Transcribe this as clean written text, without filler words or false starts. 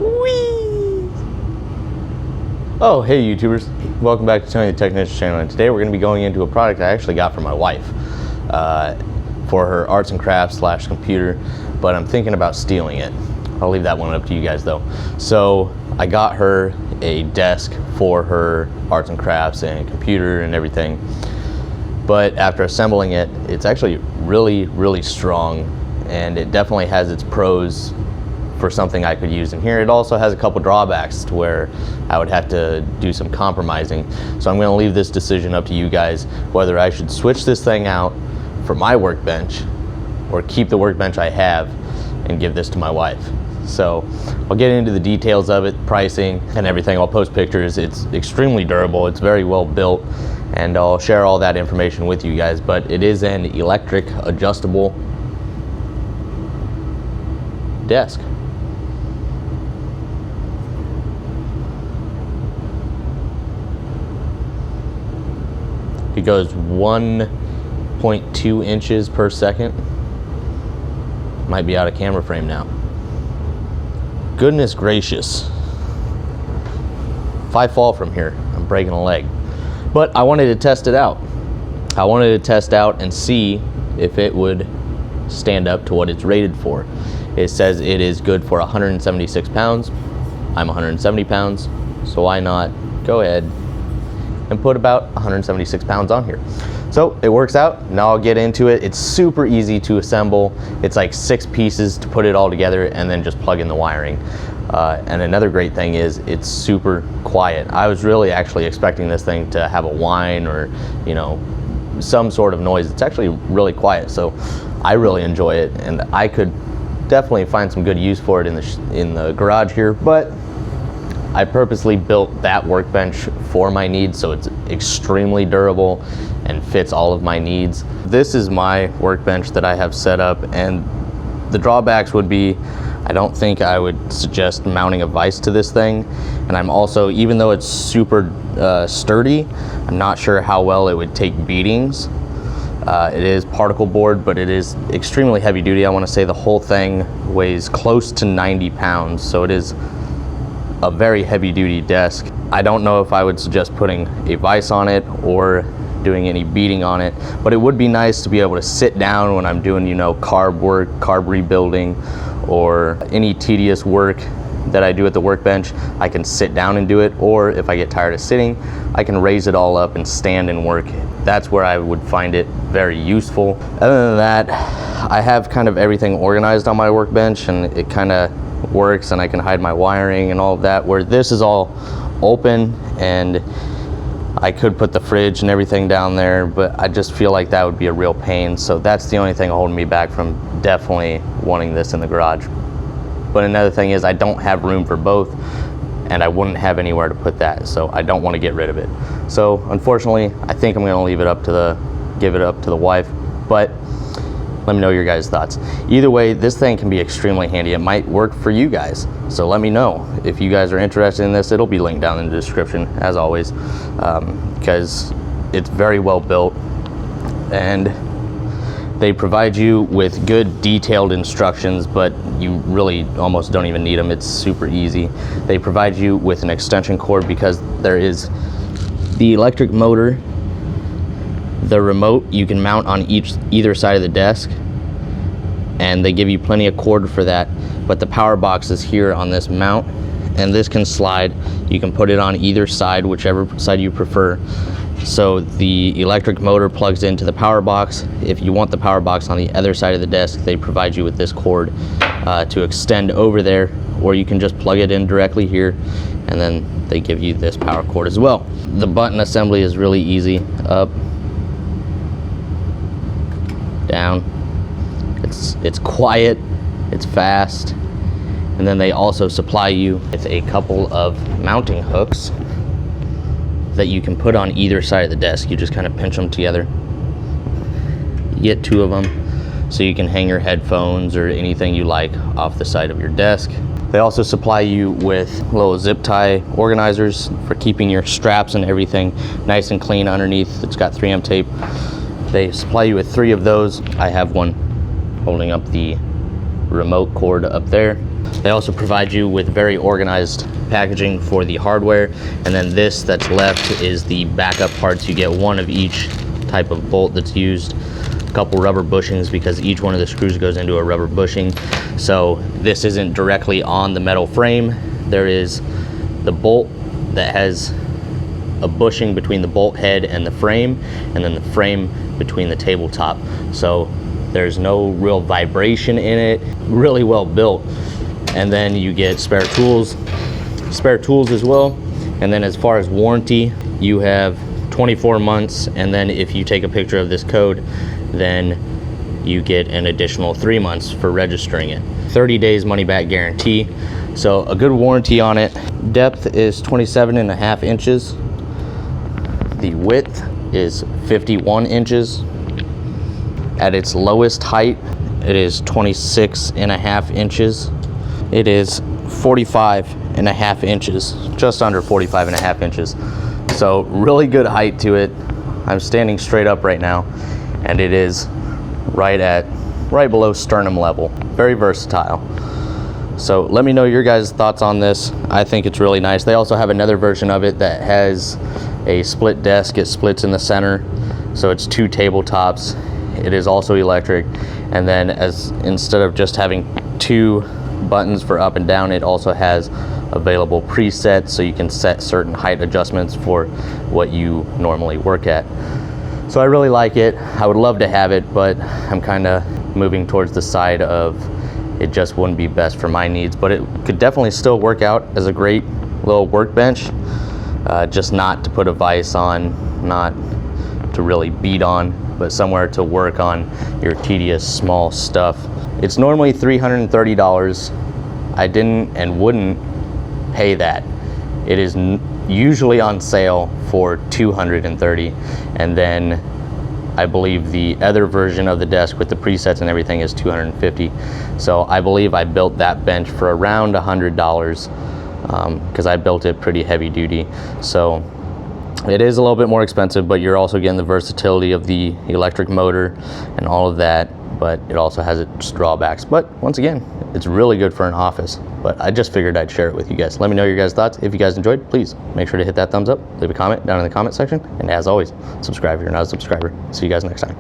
Whee! Oh, hey YouTubers. Welcome back to Tony the Technician channel, and today we're going to be going into a product I actually got for my wife for her arts and crafts / computer, but I'm thinking about stealing it. I'll leave that one up to you guys though. So I got her a desk for her arts and crafts and computer and everything, but after assembling it, it's actually really strong, and it definitely has its pros for something I could use in here. It also has a couple drawbacks to where I would have to do some compromising. So I'm going to leave this decision up to you guys, whether I should switch this thing out for my workbench or keep the workbench I have and give this to my wife. So I'll get into the details of it, pricing and everything. I'll post pictures. It's extremely durable. It's very well built, and I'll share all that information with you guys. But it is an electric adjustable desk. It goes 1.2 inches per second. Might be out of camera frame now. Goodness gracious. If I fall from here, I'm breaking a leg. But I wanted to test it out. I wanted to test out and see if it would stand up to what it's rated for. It says it is good for 176 pounds. I'm 170 pounds, so why not go ahead and put about 176 pounds on here. So it works out. Now I'll get into it. It's super easy to assemble. It's like 6 pieces to put it all together and then just plug in the wiring. And another great thing is it's super quiet. I was really actually expecting this thing to have a whine or, you know, some sort of noise. It's actually really quiet, so I really enjoy it, and I could definitely find some good use for it in the garage here, but I purposely built that workbench for my needs, so it's extremely durable and fits all of my needs. This is my workbench that I have set up, and the drawbacks would be I don't think I would suggest mounting a vise to this thing, and I'm also, even though it's super sturdy, I'm not sure how well it would take beatings. It is particle board, but it is extremely heavy duty. I want to say the whole thing weighs close to 90 pounds, so it is a very heavy duty desk. I don't know if I would suggest putting a vise on it or doing any beating on it, but it would be nice to be able to sit down when I'm doing, you know, carb work, carb rebuilding, or any tedious work that I do at the workbench. I can sit down and do it, or if I get tired of sitting, I can raise it all up and stand and work. That's where I would find it very useful. Other than that, I have kind of everything organized on my workbench, and it kind of works, and I can hide my wiring and all of that, where this is all open, and I could put the fridge and everything down there, but I just feel like that would be a real pain. So that's the only thing holding me back from definitely wanting this in the garage. But another thing is I don't have room for both, and I wouldn't have anywhere to put that, so I don't want to get rid of it. So unfortunately, I think I'm going to leave it up to give it up to the wife, but let me know your guys' thoughts. Either way, this thing can be extremely handy. It might work for you guys, so let me know if you guys are interested in this. It'll be linked down in the description as always, because it's very well built, and they provide you with good detailed instructions, but you really almost don't even need them. It's super easy. They provide you with an extension cord because there is the electric motor. The remote you can mount on either side of the desk, and they give you plenty of cord for that, but the power box is here on this mount, and this can slide. You can put it on either side, whichever side you prefer. So the electric motor plugs into the power box. If you want the power box on the other side of the desk, they provide you with this cord to extend over there, or you can just plug it in directly here, and then they give you this power cord as well. The button assembly is really easy. Up, down. It's quiet, it's fast, and then they also supply you with a couple of mounting hooks that you can put on either side of the desk. You just kind of pinch them together. You get 2 of them, so you can hang your headphones or anything you like off the side of your desk. They also supply you with little zip tie organizers for keeping your straps and everything nice and clean underneath. It's got 3M tape. They supply you with 3 of those. I have one holding up the remote cord up there. They also provide you with very organized packaging for the hardware, and then this that's left is the backup parts. You get one of each type of bolt that's used, a couple rubber bushings because each one of the screws goes into a rubber bushing. So this isn't directly on the metal frame. There is the bolt that has a bushing between the bolt head and the frame, and then the frame between the tabletop. So there's no real vibration in it, really well built. And then you get spare tools as well. And then as far as warranty, you have 24 months, and then if you take a picture of this code, then you get an additional 3 months for registering it. 30 days money back guarantee, so a good warranty on it. Depth is 27.5 inches. The width is 51 inches. At its lowest height, it is 26.5 inches. It is 45.5 inches, just under 45.5 inches. So really good height to it. I'm standing straight up right now, and it is right below sternum level. Very versatile. So let me know your guys' thoughts on this. I think it's really nice. They also have another version of it that has a split desk. It splits in the center, so it's 2 tabletops. It is also electric, and then instead of just having 2 buttons for up and down, it also has available presets, so you can set certain height adjustments for what you normally work at. So I really like it. I would love to have it, but I'm kind of moving towards the side of it just wouldn't be best for my needs, but it could definitely still work out as a great little workbench, just not to put a vise on, not to really beat on, but somewhere to work on your tedious small stuff. It's normally $330. I didn't and wouldn't pay that. It is usually on sale for $230, and then I believe the other version of the desk with the presets and everything is $250. So I believe I built that bench for around $100 because I built it pretty heavy duty. So it is a little bit more expensive, but you're also getting the versatility of the electric motor and all of that, but it also has its drawbacks. But once again, it's really good for an office. But I just figured I'd share it with you guys. Let me know your guys' thoughts. If you guys enjoyed, please make sure to hit that thumbs up, leave a comment down in the comment section, and as always, subscribe if you're not a subscriber. See you guys next time.